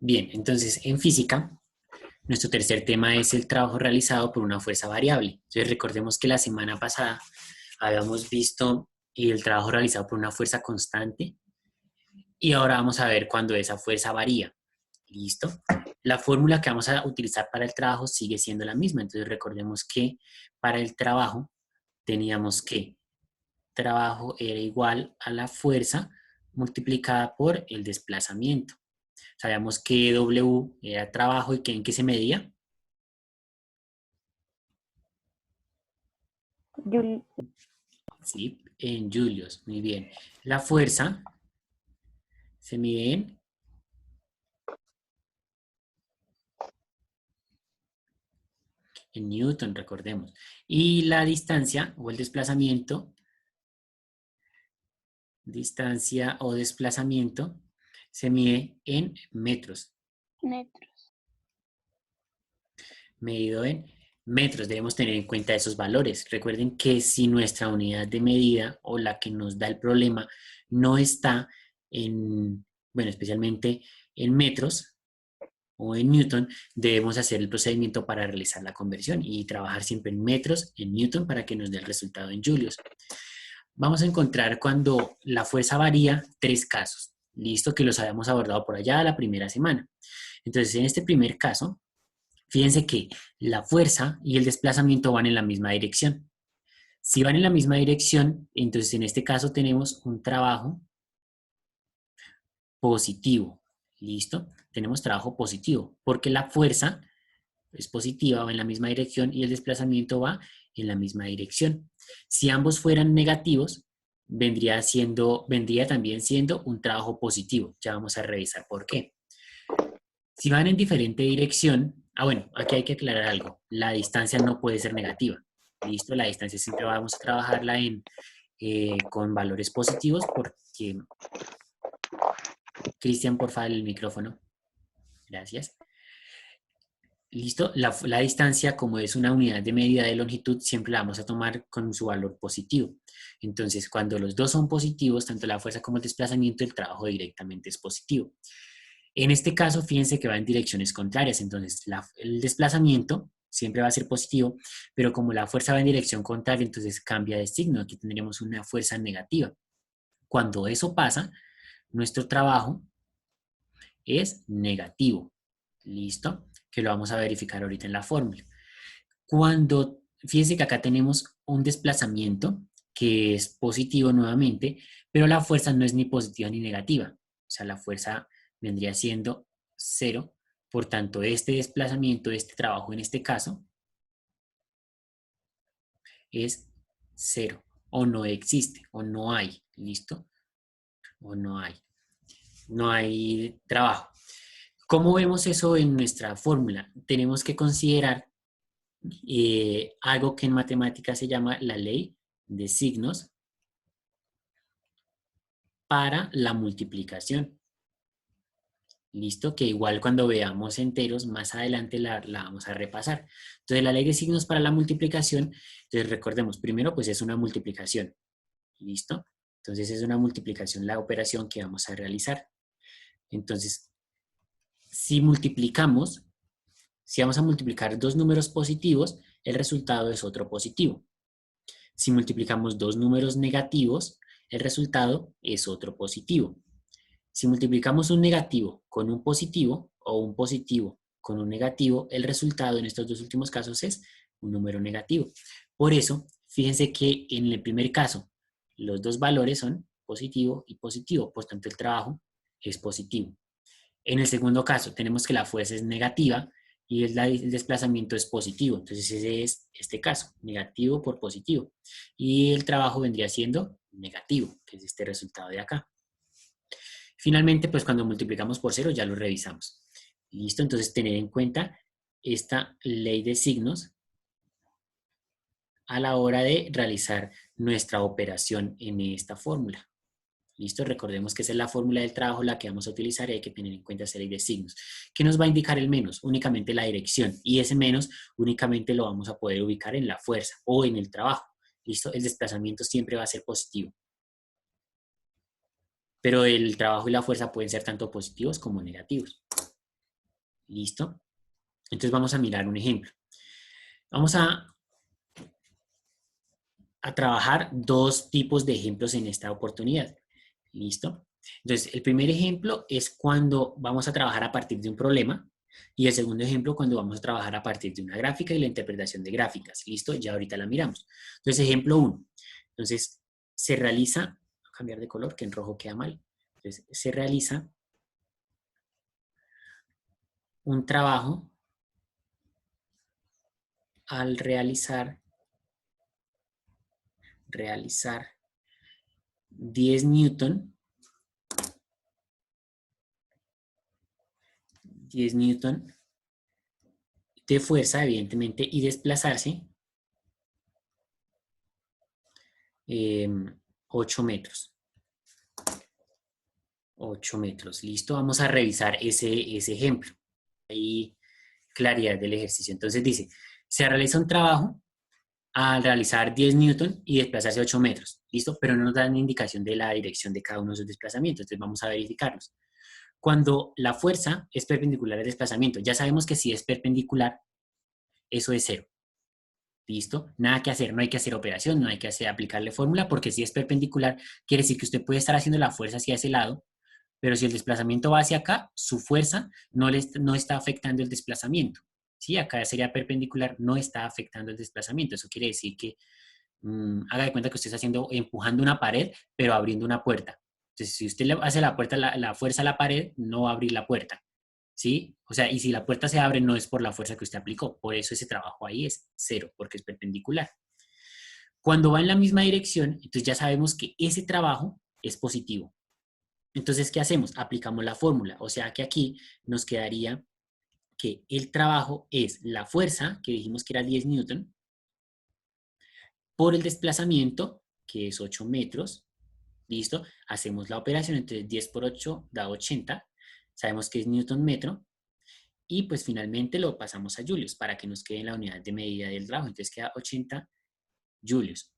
Bien, entonces en física, nuestro tercer tema es el trabajo realizado por una fuerza variable. Entonces recordemos que la semana pasada habíamos visto el trabajo realizado por una fuerza constante y ahora vamos a ver cuando esa fuerza varía. ¿Listo? La fórmula que vamos a utilizar para el trabajo sigue siendo la misma. Entonces recordemos que para el trabajo teníamos que trabajo era igual a la fuerza multiplicada por el desplazamiento. Sabíamos que W era trabajo y que en qué se medía. Jul- Sí, en julios. Muy bien. La fuerza se mide en Newton, recordemos. Y la distancia o el distancia o desplazamiento se mide en metros. metros. Medido en metros. Debemos tener en cuenta esos valores. Recuerden que si nuestra unidad de medida o la que nos da el problema no está en, bueno, especialmente en metros o en newton, debemos hacer el procedimiento para realizar la conversión y trabajar siempre en metros, en newton, para que nos dé el resultado en julios. Vamos a encontrar cuando la fuerza varía tres casos. Listo, que los habíamos abordado por allá la primera semana. Entonces, en este primer caso, fíjense que la fuerza y el desplazamiento van en la misma dirección. Si van en la misma dirección, entonces en este caso tenemos un trabajo positivo. ¿Listo? Tenemos trabajo positivo, porque la fuerza es positiva, va en la misma dirección y el desplazamiento va en la misma dirección. Si ambos fueran negativos, vendría también siendo un trabajo positivo. Ya vamos a revisar por qué. Si van en diferente dirección, bueno, aquí hay que aclarar algo. La distancia no puede ser negativa. Listo, la distancia siempre vamos a trabajarla con valores positivos porque, Cristian, por favor, el micrófono. Gracias. Listo, la distancia, como es una unidad de medida de longitud, siempre la vamos a tomar con su valor positivo. Entonces, cuando los dos son positivos, tanto la fuerza como el desplazamiento, el trabajo directamente es positivo. En este caso, fíjense que va en direcciones contrarias, entonces el desplazamiento siempre va a ser positivo, pero como la fuerza va en dirección contraria, entonces cambia de signo. Aquí tendremos una fuerza negativa. Cuando eso pasa, nuestro trabajo es negativo. ¿Listo? Que lo vamos a verificar ahorita en la fórmula. Fíjense que acá tenemos un desplazamiento que es positivo nuevamente, pero la fuerza no es ni positiva ni negativa. O sea, la fuerza vendría siendo cero. Por tanto, este desplazamiento, este trabajo en este caso, es cero. O no existe, o no hay. ¿Listo? O no hay. No hay trabajo. ¿Cómo vemos eso en nuestra fórmula? Tenemos que considerar algo que en matemáticas se llama la ley de signos para la multiplicación. Listo, que igual cuando veamos enteros, más adelante la vamos a repasar. Entonces, la ley de signos para la multiplicación, entonces recordemos, primero pues es una multiplicación. Listo, entonces es una multiplicación la operación que vamos a realizar. Entonces, si multiplicamos, si vamos a multiplicar dos números positivos, el resultado es otro positivo. Si multiplicamos dos números negativos, el resultado es otro positivo. Si multiplicamos un negativo con un positivo o un positivo con un negativo, el resultado en estos dos últimos casos es un número negativo. Por eso, fíjense que en el primer caso, los dos valores son positivo y positivo, por tanto el trabajo es positivo. En el segundo caso, tenemos que la fuerza es negativa y el desplazamiento es positivo. Entonces ese es este caso, negativo por positivo. Y el trabajo vendría siendo negativo, que es este resultado de acá. Finalmente, pues cuando multiplicamos por cero ya lo revisamos. Listo, entonces tener en cuenta esta ley de signos a la hora de realizar nuestra operación en esta fórmula. Listo, recordemos que esa es la fórmula del trabajo la que vamos a utilizar y hay que tener en cuenta esa ley de signos. ¿Qué nos va a indicar el menos? Únicamente la dirección, y ese menos únicamente lo vamos a poder ubicar en la fuerza o en el trabajo. Listo, el desplazamiento siempre va a ser positivo. Pero el trabajo y la fuerza pueden ser tanto positivos como negativos. ¿Listo? Entonces vamos a mirar un ejemplo. Vamos a trabajar dos tipos de ejemplos en esta oportunidad. ¿Listo? Entonces, el primer ejemplo es cuando vamos a trabajar a partir de un problema y el segundo ejemplo cuando vamos a trabajar a partir de una gráfica y la interpretación de gráficas. ¿Listo? Ya ahorita la miramos. Entonces, ejemplo 1. Entonces, se realiza, voy a cambiar de color que en rojo queda mal. Entonces, se realiza un trabajo al realizar 10 newton 10 newton de fuerza, evidentemente, y desplazarse 8 metros. 8 metros. Listo, vamos a revisar ese ejemplo. Ahí, claridad del ejercicio. Entonces dice, se realiza un trabajo al realizar 10 newton y desplazarse 8 metros. Listo, pero no nos dan indicación de la dirección de cada uno de esos desplazamientos. Entonces vamos a verificarlos. Cuando la fuerza es perpendicular al desplazamiento, ya sabemos que si es perpendicular, eso es cero. ¿Listo? Nada que hacer, no hay que hacer operación, no hay que aplicarle fórmula, porque si es perpendicular, quiere decir que usted puede estar haciendo la fuerza hacia ese lado, pero si el desplazamiento va hacia acá, su fuerza no está afectando el desplazamiento. ¿Sí? Acá sería perpendicular, no está afectando el desplazamiento. Eso quiere decir que haga de cuenta que usted está empujando una pared, pero abriendo una puerta. Entonces, si usted le hace la fuerza a la pared, no va a abrir la puerta. ¿Sí? O sea, y si la puerta se abre, no es por la fuerza que usted aplicó. Por eso ese trabajo ahí es cero, porque es perpendicular. Cuando va en la misma dirección, entonces ya sabemos que ese trabajo es positivo. Entonces, ¿qué hacemos? Aplicamos la fórmula. O sea que aquí nos quedaría que el trabajo es la fuerza, que dijimos que era 10 newton, por el desplazamiento, que es 8 metros. ¿Listo? Hacemos la operación, entonces 10 por 8 da 80. Sabemos que es newton metro. Y pues finalmente lo pasamos a julios para que nos quede en la unidad de medida del trabajo. Entonces queda 80 julios.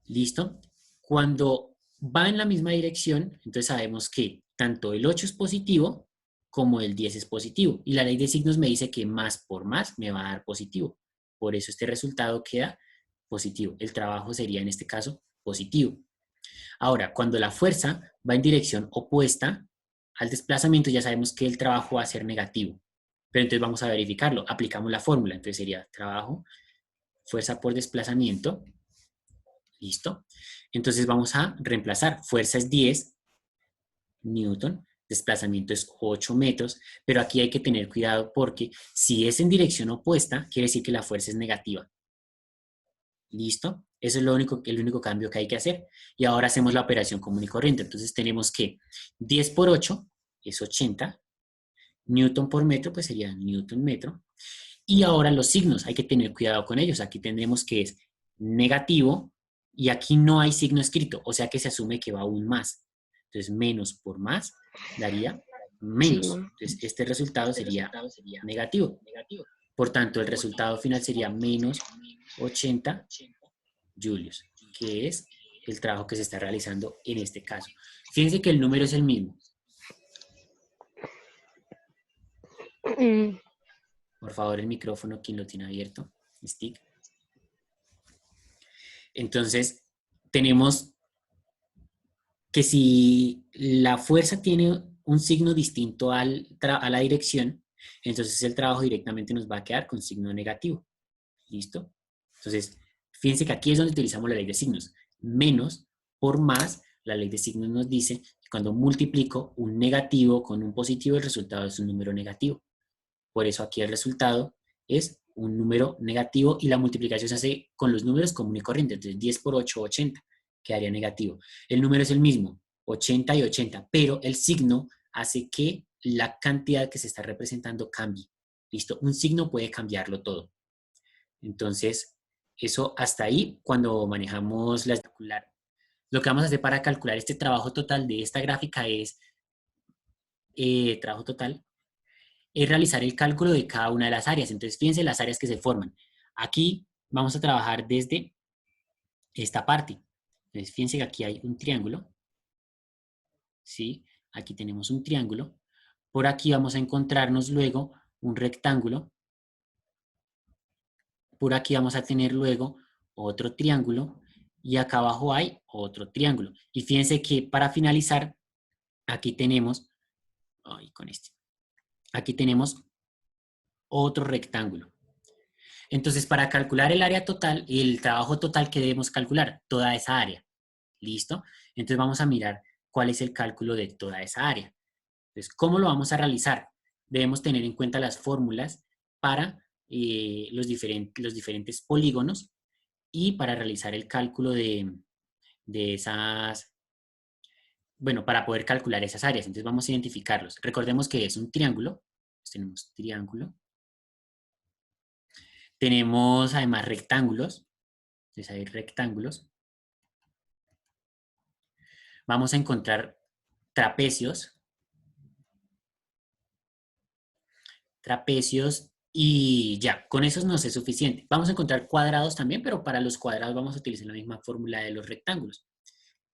¿Listo? Cuando va en la misma dirección, entonces sabemos que tanto el 8 es positivo como el 10 es positivo. Y la ley de signos me dice que más por más me va a dar positivo. Por eso este resultado queda positivo. El trabajo sería en este caso positivo. Ahora, cuando la fuerza va en dirección opuesta al desplazamiento, ya sabemos que el trabajo va a ser negativo. Pero entonces vamos a verificarlo. Aplicamos la fórmula. Entonces sería trabajo, fuerza por desplazamiento. ¿Listo? Entonces vamos a reemplazar. Fuerza es 10 newton, desplazamiento es 8 metros, pero aquí hay que tener cuidado porque si es en dirección opuesta, quiere decir que la fuerza es negativa. ¿Listo? Eso es el único cambio que hay que hacer. Y ahora hacemos la operación común y corriente. Entonces tenemos que 10 por 8 es 80, newton por metro pues sería newton metro. Y ahora los signos, hay que tener cuidado con ellos. Aquí tendremos que es negativo y aquí no hay signo escrito, o sea que se asume que va aún más. Entonces, menos por más daría Sí. menos. Entonces, este resultado sería negativo. Por tanto, el resultado final sería menos 80 julios, que es el trabajo que se está realizando en este caso. Fíjense que el número es el mismo. Mm, Por favor, el micrófono, quien lo tiene abierto, stick. Entonces, tenemos que si la fuerza tiene un signo distinto a la dirección, entonces el trabajo directamente nos va a quedar con signo negativo. ¿Listo? Entonces, fíjense que aquí es donde utilizamos la ley de signos. Menos por más, la ley de signos nos dice que cuando multiplico un negativo con un positivo, el resultado es un número negativo. Por eso aquí el resultado es un número negativo y la multiplicación se hace con los números común y corriente. Entonces 10 por 8, 80, quedaría negativo. El número es el mismo, 80 y 80, pero el signo hace que la cantidad que se está representando cambie. ¿Listo? Un signo puede cambiarlo todo. Entonces, eso hasta ahí cuando manejamos la calcular. Lo que vamos a hacer para calcular este trabajo total de esta gráfica es trabajo total es realizar el cálculo de cada una de las áreas. Entonces, fíjense las áreas que se forman. Aquí vamos a trabajar desde esta parte. Entonces, fíjense que aquí hay un triángulo, ¿sí? Aquí tenemos un triángulo. Por aquí vamos a encontrarnos luego un rectángulo. Por aquí vamos a tener luego otro triángulo y acá abajo hay otro triángulo. Y fíjense que para finalizar, aquí tenemos, aquí tenemos otro rectángulo. Entonces, para calcular el área total, el trabajo total que debemos calcular, toda esa área. ¿Listo? Entonces vamos a mirar cuál es el cálculo de toda esa área. Entonces, ¿cómo lo vamos a realizar? Debemos tener en cuenta las fórmulas para los diferentes polígonos y para realizar el cálculo de esas, bueno, para poder calcular esas áreas. Entonces vamos a identificarlos. Recordemos que es un triángulo. Tenemos triángulo. Tenemos además rectángulos. Entonces hay rectángulos. Vamos a encontrar trapecios. Trapecios y ya, con esos nos es suficiente. Vamos a encontrar cuadrados también, pero para los cuadrados vamos a utilizar la misma fórmula de los rectángulos.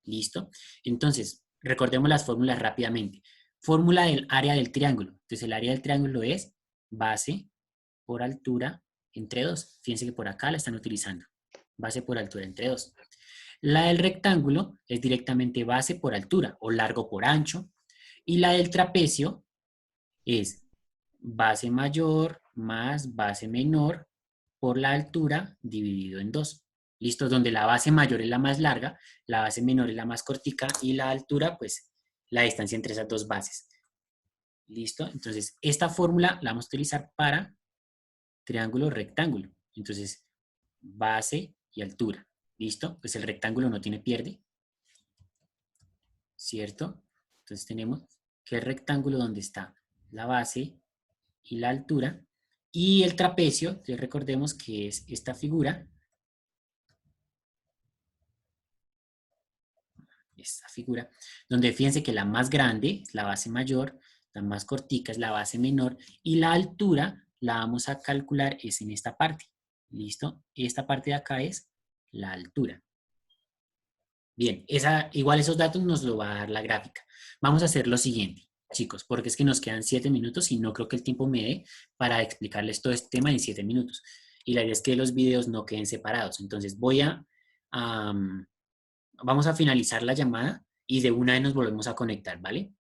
¿Listo? Entonces, recordemos las fórmulas rápidamente. Fórmula del área del triángulo. Entonces, el área del triángulo es base por altura entre 2. Fíjense que por acá la están utilizando. Base por altura entre 2. La del rectángulo es directamente base por altura o largo por ancho. Y la del trapecio es base mayor más base menor por la altura dividido en 2. ¿Listo? Donde la base mayor es la más larga, la base menor es la más cortica y la altura, pues, la distancia entre esas dos bases. ¿Listo? Entonces, esta fórmula la vamos a utilizar para triángulo rectángulo. Entonces, base y altura. ¿Listo? Pues el rectángulo no tiene pierde. ¿Cierto? Entonces tenemos que el rectángulo donde está la base y la altura. Y el trapecio, entonces recordemos que es esta figura. Esta figura, donde fíjense que la más grande es la base mayor, la más cortica es la base menor y la altura la vamos a calcular es en esta parte. ¿Listo? Esta parte de acá es la altura. Bien, igual esos datos nos lo va a dar la gráfica. Vamos a hacer lo siguiente, chicos, porque es que nos quedan 7 minutos y no creo que el tiempo me dé para explicarles todo este tema en 7 minutos. Y la idea es que los videos no queden separados. Entonces vamos a finalizar la llamada y de una vez nos volvemos a conectar, ¿vale?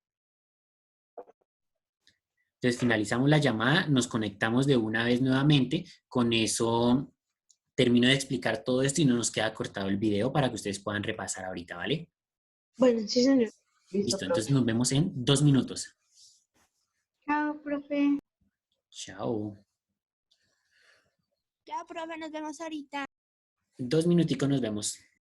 Entonces finalizamos la llamada, nos conectamos de una vez nuevamente. Con eso termino de explicar todo esto y no nos queda cortado el video para que ustedes puedan repasar ahorita, ¿vale? Bueno, sí, señor. Listo, Listo, entonces profe. nos vemos en 2 minutos. Chao, profe. Chao. Ya, profe, nos vemos ahorita. 2 minuticos nos vemos.